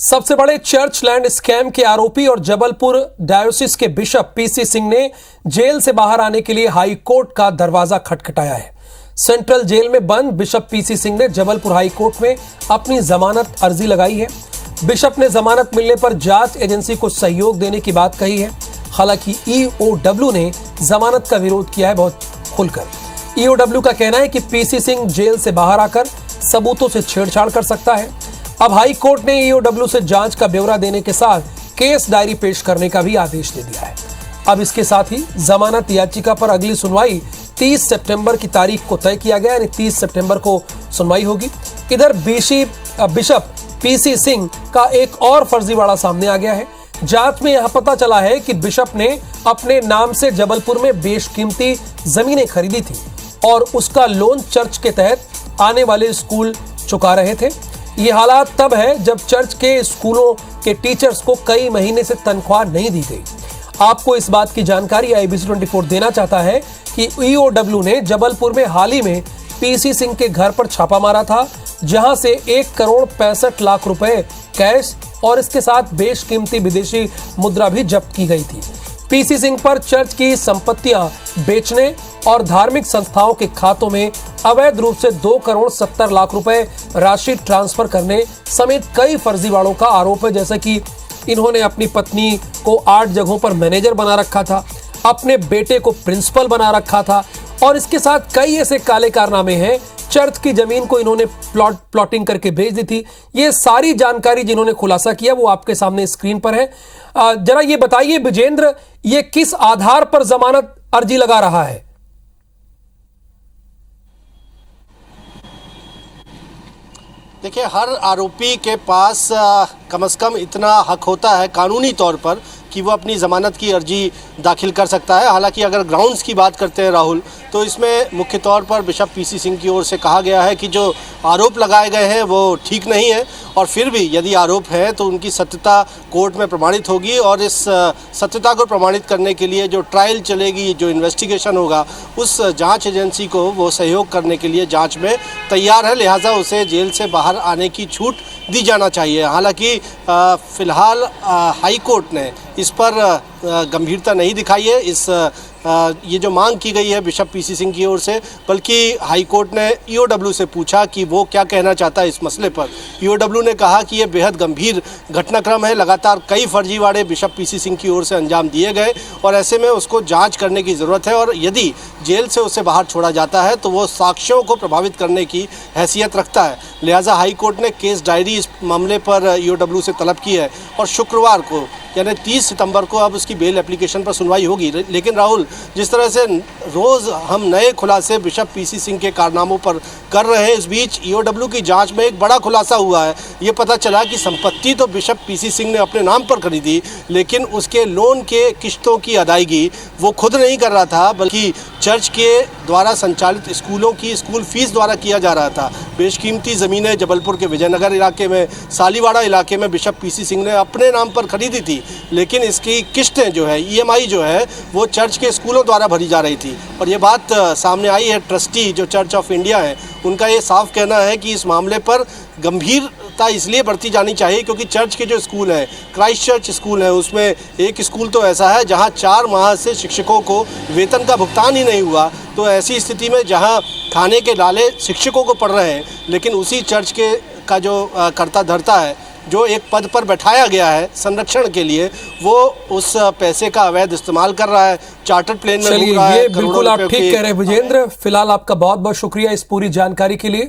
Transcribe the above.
सबसे बड़े church land scam के आरोपी और जबलपुर डायोसिस के बिशप पीसी सिंह ने जेल से बाहर आने के लिए हाई कोर्ट का दरवाजा खटखटाया है। सेंट्रल जेल में बंद बिशप पीसी सिंह ने जबलपुर हाई कोर्ट में अपनी जमानत अर्जी लगाई है। बिशप ने जमानत मिलने पर जांच एजेंसी को सहयोग देने की बात कही है। हालांकि ईओडब्ल्यू ने जमानत का विरोध किया है बहुत खुलकर। ईओडब्ल्यू का कहना है कि पीसी सिंह जेल से बाहर आकर सबूतों से छेड़छाड़ कर सकता है। अब हाई कोर्ट ने ईओडब्ल्यू से जांच का ब्यौरा देने के साथ केस डायरी पेश करने का भी आदेश दे दिया है। अब इसके साथ ही जमानत याचिका पर अगली सुनवाई 30 सितंबर की तारीख को तय किया गया, यानी 30 सितंबर को सुनवाई होगी। इधर बिशप पीसी सिंह का एक और फर्जीवाड़ा सामने आ गया है। जांच में यह पता चला है कि बिशप ने अपने नाम से जबलपुर में बेशकीमती जमीनें खरीदी थी और उसका लोन चर्च के तहत आने वाले स्कूल चुका रहे थे। ये हालात तब है जब चर्च के स्कूलों के टीचर्स को कई महीने से तनख्वाह नहीं दी गई। आपको इस बात की जानकारी IBC 24 देना चाहता है कि ईओडब्ल्यू ने जबलपुर में हाल ही में पीसी सिंह के घर पर छापा मारा था, जहां से 1 करोड़ 65 लाख रुपए कैश और इसके साथ बेशकीमती विदेशी मुद्रा भी जब्त की गई थी। पीसी सिंह पर चर्च की संपत्तियां बेचने और धार्मिक संस्थाओं के खातों में अवैध रूप से 2 करोड़ 70 लाख रुपए राशि ट्रांसफर करने समेत कई फर्जीवाड़ों का आरोप है। जैसे कि इन्होंने अपनी पत्नी को 8 जगहों पर मैनेजर बना रखा था, अपने बेटे को प्रिंसिपल बना रखा था और इसके साथ कई ऐसे काले कारनामे हैं। चर्च की जमीन को इन्होंने प्लॉटिंग करके भेज दी थी। ये सारी जानकारी जिन्होंने खुलासा किया वो आपके सामने स्क्रीन पर है। जरा ये बताइए विजेंद्र, ये किस आधार पर जमानत अर्जी लगा रहा है? देखिए, हर आरोपी के पास कम से कम इतना हक होता है कानूनी तौर पर कि वो अपनी ज़मानत की अर्जी दाखिल कर सकता है। हालांकि अगर ग्राउंड्स की बात करते हैं राहुल, तो इसमें मुख्य तौर पर बिशप पीसी सिंह की ओर से कहा गया है कि जो आरोप लगाए गए हैं वो ठीक नहीं है और फिर भी यदि आरोप है तो उनकी सत्यता कोर्ट में प्रमाणित होगी और इस सत्यता को प्रमाणित करने के लिए जो ट्रायल चलेगी, जो इन्वेस्टिगेशन होगा, उस जाँच एजेंसी को वो सहयोग करने के लिए जाँच में तैयार है। लिहाजा उसे जेल से बाहर आने की छूट दी जाना चाहिए। हालांकि फ़िलहाल हाई कोर्ट ने इस पर गंभीरता नहीं दिखाई है। ये जो मांग की गई है बिशप पीसी सिंह की ओर से, बल्कि हाई कोर्ट ने ईओडब्ल्यू से पूछा कि वो क्या कहना चाहता है इस मसले पर। ईओडब्ल्यू ने कहा कि ये बेहद गंभीर घटनाक्रम है, लगातार कई फर्जीवाड़े बिशप पीसी सिंह की ओर से अंजाम दिए गए और ऐसे में उसको जांच करने की ज़रूरत है और यदि जेल से उसे बाहर छोड़ा जाता है तो वो साक्ष्यों को प्रभावित करने की हैसियत रखता है। लिहाजा हाई कोर्ट ने केस डायरी इस मामले पर ईओडब्ल्यू से तलब की है और शुक्रवार को यानी 30 सितंबर को अब उसकी बेल एप्लीकेशन पर सुनवाई होगी। लेकिन राहुल, जिस तरह से रोज़ हम नए खुलासे बिशप पीसी सिंह के कारनामों पर कर रहे हैं, इस बीच ईओडब्ल्यू की जांच में एक बड़ा खुलासा हुआ है। ये पता चला कि संपत्ति तो बिशप पीसी सिंह ने अपने नाम पर खरीदी, लेकिन उसके लोन के किस्तों की अदायगी वो खुद नहीं कर रहा था, बल्कि चर्च के द्वारा संचालित स्कूलों की स्कूल फीस द्वारा किया जा रहा था। बेशकीमती ज़मीनें जबलपुर के विजयनगर इलाके में, सालीवाड़ा इलाके में बिशप पीसी सिंह ने अपने नाम पर खरीदी थी, लेकिन इसकी किस्तें जो है, EMI जो है, वो चर्च के स्कूलों द्वारा भरी जा रही थी। और ये बात सामने आई है। ट्रस्टी जो चर्च ऑफ इंडिया है, उनका ये साफ कहना है कि इस मामले पर गंभीरता इसलिए बरती जानी चाहिए क्योंकि चर्च के जो स्कूल हैं, क्राइस्ट चर्च स्कूल है, उसमें एक स्कूल तो ऐसा है जहां 4 माह से शिक्षकों को वेतन का भुगतान ही नहीं हुआ। तो ऐसी स्थिति में जहां खाने के लाले शिक्षकों को पड़ रहे हैं, लेकिन उसी चर्च के का जो कर्ता धर्ता है, जो एक पद पर बैठाया गया है संरक्षण के लिए, वो उस पैसे का अवैध इस्तेमाल कर रहा है, चार्टर प्लेन में घूम रहा है। बिल्कुल आप ठीक कह रहे हैं विजेंद्र। फिलहाल आपका बहुत बहुत शुक्रिया इस पूरी जानकारी के लिए।